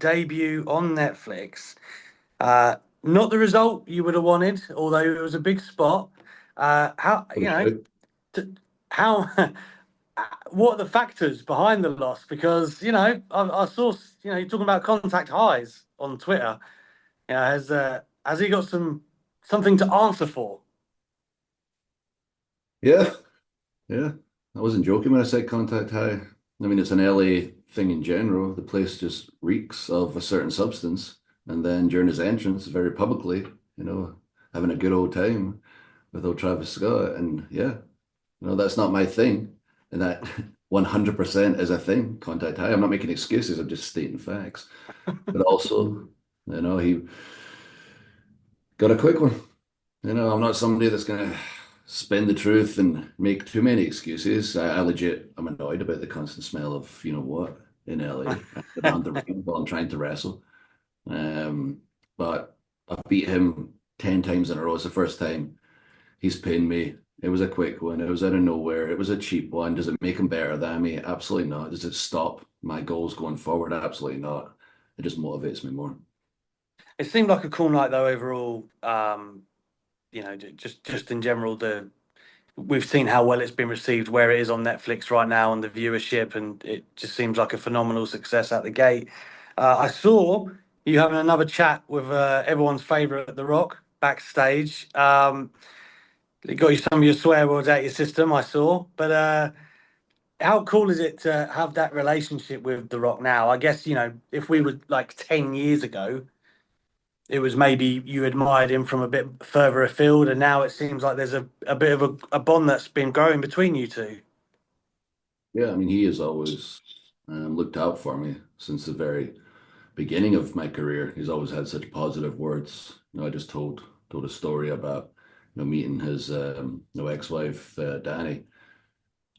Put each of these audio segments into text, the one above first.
debut on Netflix. Not the result you would have wanted, although it was a big spot. How Oh, shit. how what are the factors behind the loss? Because I saw you're talking about contact highs on Twitter. Has he got something to answer for? Yeah, yeah. I wasn't joking when I said contact high. I mean, it's an LA thing in general. The place just reeks of a certain substance. And then during his entrance, very publicly, having a good old time with old Travis Scott. And yeah, that's not my thing. And that 100% is a thing, contact high. I'm not making excuses, I'm just stating facts. But also, he got a quick one. I'm not somebody that's going to spin the truth and make too many excuses. I legit, I'm annoyed about the constant smell of, you know what, in LA around the ring while I'm trying to wrestle. Um, but I've beat him 10 times in a row. It's the first time he's pinned me. It was a quick one. It was out of nowhere. It was a cheap one. Does it make him better than me? Absolutely not. Does it stop my goals going forward? Absolutely not. It just motivates me more. It seemed like a cool night though overall. Just in general, the we've seen how well it's been received where it is on Netflix right now and the viewership, and it just seems like a phenomenal success out the gate. I saw you having another chat with everyone's favourite, The Rock, backstage. It got you some of your swear words out your system, I saw. But how cool is it to have that relationship with The Rock now? I guess, if we were like 10 years ago, it was maybe you admired him from a bit further afield, and now it seems like there's a bit of a bond that's been growing between you two. Yeah, I mean, he has always looked out for me since the very beginning of my career. He's always had such positive words. I just told a story about meeting his ex-wife Danny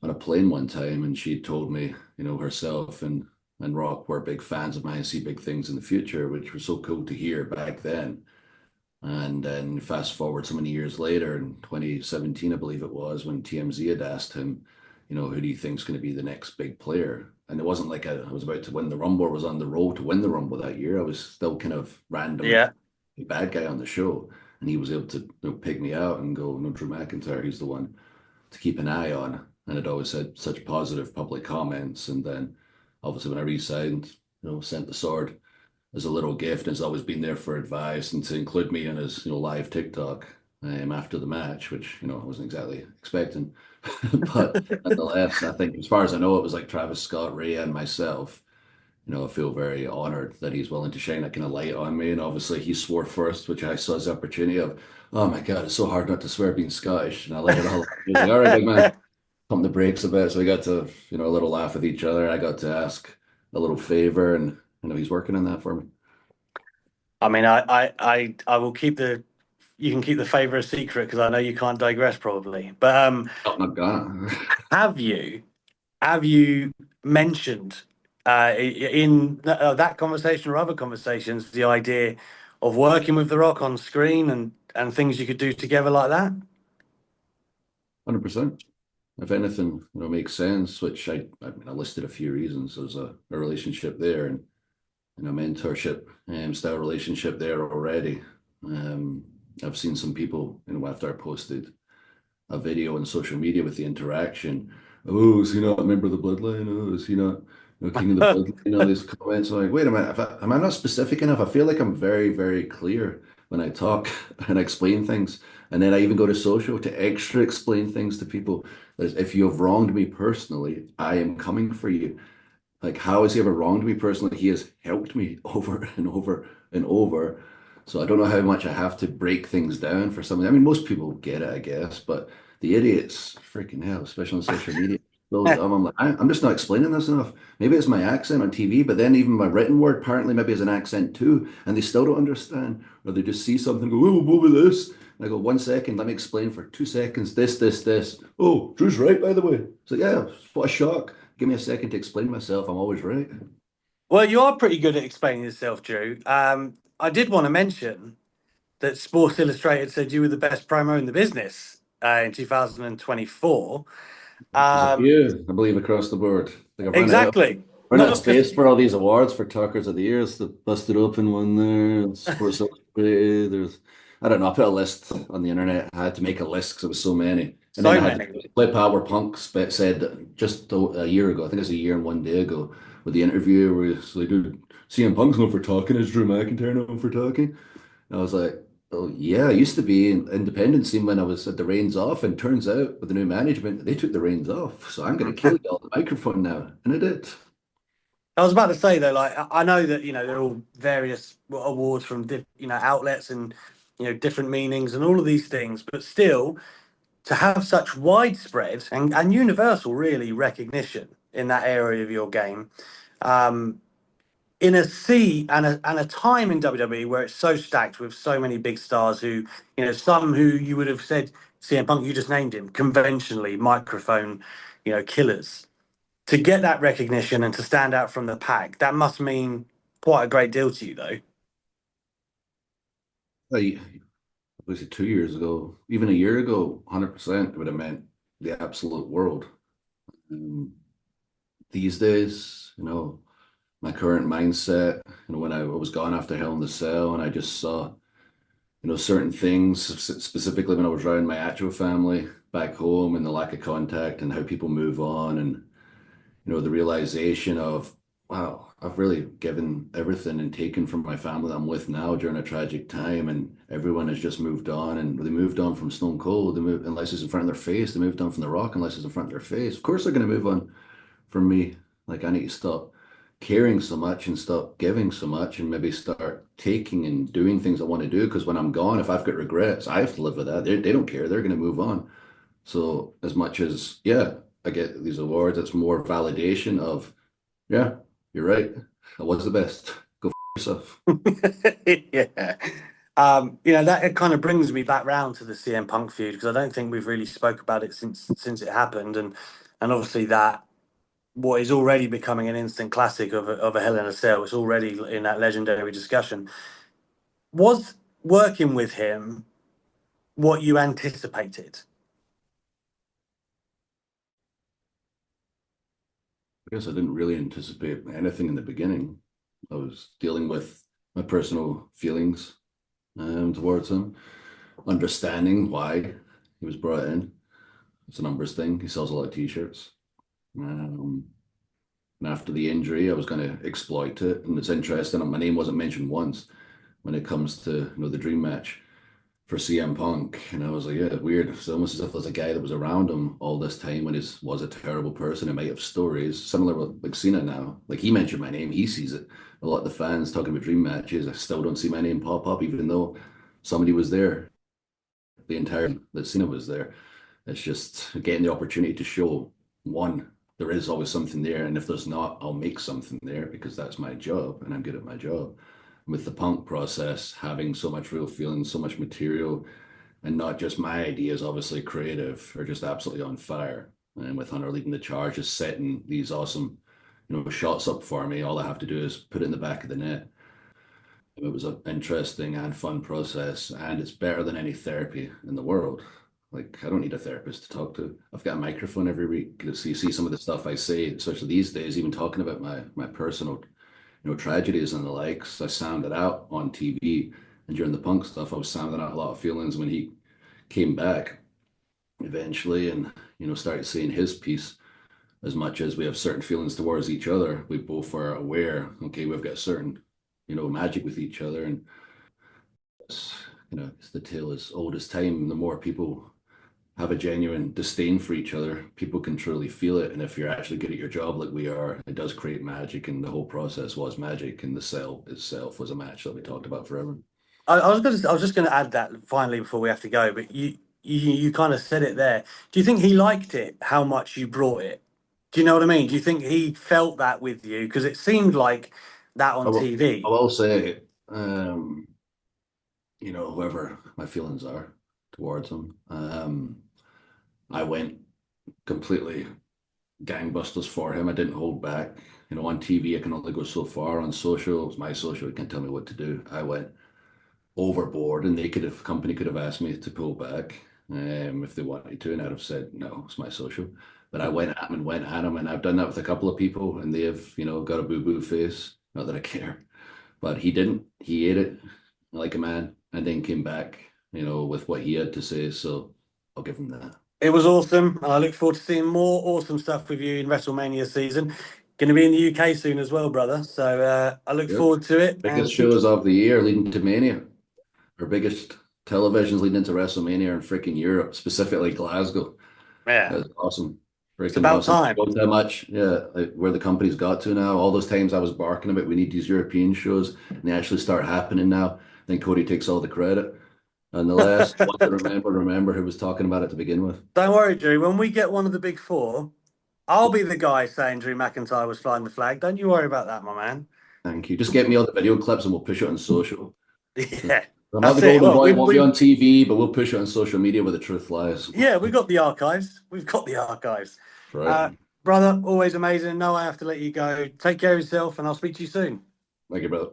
on a plane one time, and she told me herself and Rock were big fans of mine and see big things in the future, which was so cool to hear back then. And then fast forward so many years later, in 2017, I believe it was, when TMZ had asked him, who do you think is going to be the next big player? And it wasn't like I was about to win the Rumble, or was on the road to win the Rumble that year. I was still kind of random Yeah. bad guy on the show. And he was able to pick me out and go, no, Drew McIntyre, he's the one to keep an eye on. And it always had such positive public comments. And then obviously when I re-signed, sent the sword as a little gift, and has always been there for advice and to include me in his live TikTok after the match, which I wasn't exactly expecting, but nonetheless, I think as far as I know, it was like Travis Scott, Ray, and myself. I feel very honored that he's willing to shine that kind of light on me, and obviously he swore first, which I saw as the opportunity of, oh my God, it's so hard not to swear being Scottish, and I let it all. He was like, all right, big man, pump the brakes a bit. So we got to a little laugh with each other. I got to ask a little favor, and he's working on that for me. I mean, I will keep you can keep the favour a secret because I know you can't digress probably. But Oh my God. have you have you mentioned in that conversation or other conversations the idea of working with The Rock on screen and things you could do together like that? 100%. If anything, makes sense, which I mean, I listed a few reasons. There's a relationship there and mentorship style relationship there already. Um, I've seen some people, after I posted a video on social media with the interaction. Oh, is he not a member of the bloodline? Oh, is he not king of the bloodline? All these comments. I'm like, wait a minute, am I not specific enough? I feel like I'm very, very clear when I talk and explain things. And then I even go to social to extra explain things to people. That if you have wronged me personally, I am coming for you. Like, how has he ever wronged me personally? He has helped me over and over and over. So I don't know how much I have to break things down for something. I mean, most people get it, I guess, but the idiots, freaking hell, especially on social media, so dumb. I'm like, I'm just not explaining this enough. Maybe it's my accent on TV, but then even my written word apparently maybe is an accent too, and they still don't understand, or they just see something and go, oh, what was this? And I go, 1 second, let me explain for 2 seconds. This. Oh, Drew's right, by the way. So yeah, what a shock. Give me a second to explain myself. I'm always right. Well, you are pretty good at explaining yourself, Drew. I did want to mention that Sports Illustrated said you were the best promo in the business in 2024. There's a Um, few, I believe, across the board. I think I've run it up. exactly. Run out of not just space for all these awards for Tuckers of the Years. The Busted Open one there, Sports Illustrated. I don't know. I put a list on the internet. I had to make a list because there was so many. And then so I had many. to clip out where Punk said just a year ago, I think it's a year and 1 day ago, with the interview where he's like, dude, CM Punk's known for talking, is Drew McIntyre known for talking? And I was like, oh, yeah, I used to be in independent scene when I was at the reins off, and turns out with the new management, they took the reins off. So I'm going to kill you on the microphone now. And I did. I was about to say though, like I know that they're all various awards from outlets and different meanings and all of these things, but still to have such widespread and universal really recognition in that area of your game, um, in a sea and a time in WWE where it's so stacked with so many big stars who some who you would have said CM Punk, you just named him conventionally microphone killers, to get that recognition and to stand out from the pack, that must mean quite a great deal to you, though. Like, was it 2 years ago? Even a year ago, 100% it would have meant the absolute world. Um, these days, my current mindset, when I was gone after Hell in the Cell and I just saw, certain things, specifically when I was around my actual family back home and the lack of contact and how people move on and, the realization of, wow, I've really given everything and taken from my family that I'm with now during a tragic time, and everyone has just moved on, and they moved on from Stone Cold. They moved unless it's in front of their face. They moved on from The Rock unless it's in front of their face. Of course, they're going to move on from me. Like I need to stop caring so much and stop giving so much, and maybe start taking and doing things I want to do. Because when I'm gone, if I've got regrets, I have to live with that. They don't care. They're going to move on. So as much as, yeah, I get these awards, it's more validation of, yeah, you're right. I was the best. Go yourself. Yeah. That it kind of brings me back round to the CM Punk feud because I don't think we've really spoke about it since it happened, and obviously that what is already becoming an instant classic of a Hell in a Cell. It's already in that legendary discussion. Was working with him what you anticipated? I guess I didn't really anticipate anything in the beginning. I was dealing with my personal feelings towards him, understanding why he was brought in. It's a numbers thing. He sells a lot of t-shirts. Um, and after the injury, I was going to exploit it. And it's interesting, my name wasn't mentioned once when it comes to the dream match for CM Punk. And I was like, yeah, weird. It's almost as if there's a guy that was around him all this time when he was a terrible person. He might have stories similar with like Cena now. Like he mentioned my name, he sees it. A lot of the fans talking about dream matches, I still don't see my name pop up, even though somebody was there the entire time that Cena was there. It's just getting the opportunity to show one, there is always something there. And if there's not, I'll make something there because that's my job and I'm good at my job. With the Punk process, having so much real feeling, so much material, and not just my ideas, obviously creative, are just absolutely on fire. And with Hunter leading the charge, just setting these awesome, shots up for me. All I have to do is put it in the back of the net. It was an interesting and fun process, and it's better than any therapy in the world. Like I don't need a therapist to talk to. I've got a microphone every week. You see some of the stuff I say, especially these days, even talking about my personal, tragedies and the likes. I sounded out on TV, and during the Punk stuff, I was sounding out a lot of feelings when he came back eventually, and started saying his piece. As much as we have certain feelings towards each other, we both are aware. Okay, we've got certain, magic with each other, and it's, it's the tale as old as time. The more people have a genuine disdain for each other, people can truly feel it. And if you're actually good at your job like we are, it does create magic. And the whole process was magic. And the cell itself was a match that we talked about forever. I was just going to add that finally before we have to go, but you kind of said it there. Do you think he liked it? How much you brought it? Do you know what I mean? Do you think he felt that with you? Because it seemed like that I on will, I TV. will say, whoever my feelings are towards him, I went completely gangbusters for him. I didn't hold back. On TV, I can only go so far. On social, it's my social. You can't tell me what to do. I went overboard, and company could have asked me to pull back if they wanted to, and I'd have said no. It's my social. But I went at him and went at him, and I've done that with a couple of people, and they have, got a boo-boo face. Not that I care, but he didn't. He ate it like a man, and then came back, with what he had to say. So I'll give him that. It was awesome. I look forward to seeing more awesome stuff with you in WrestleMania season. Going to be in the UK soon as well, brother. So I look Yep. forward to it. Biggest shows of the year leading to Mania. Our biggest televisions leading into WrestleMania in freaking Europe, specifically Glasgow. Yeah, That's awesome. it's Freaking about awesome. time. Shows how much, yeah, like where the company's got to now. All those times I was barking about we need these European shows, and they actually start happening now. I think Cody takes all the credit. And the last one to remember who was talking about it to begin with. Don't worry, Drew. When we get one of the big four, I'll be the guy saying Drew McIntyre was flying the flag. Don't you worry about that, my man. Thank you. Just get me all the video clips and we'll push it on social. Yeah, I'm not that's the it. golden Well, boy, it won't be on TV, but we'll push it on social media where the truth lies. yeah, we've got the archives. We've got the archives. Right. Brother, always amazing. No, I have to let you go. Take care of yourself, and I'll speak to you soon. Thank you, brother.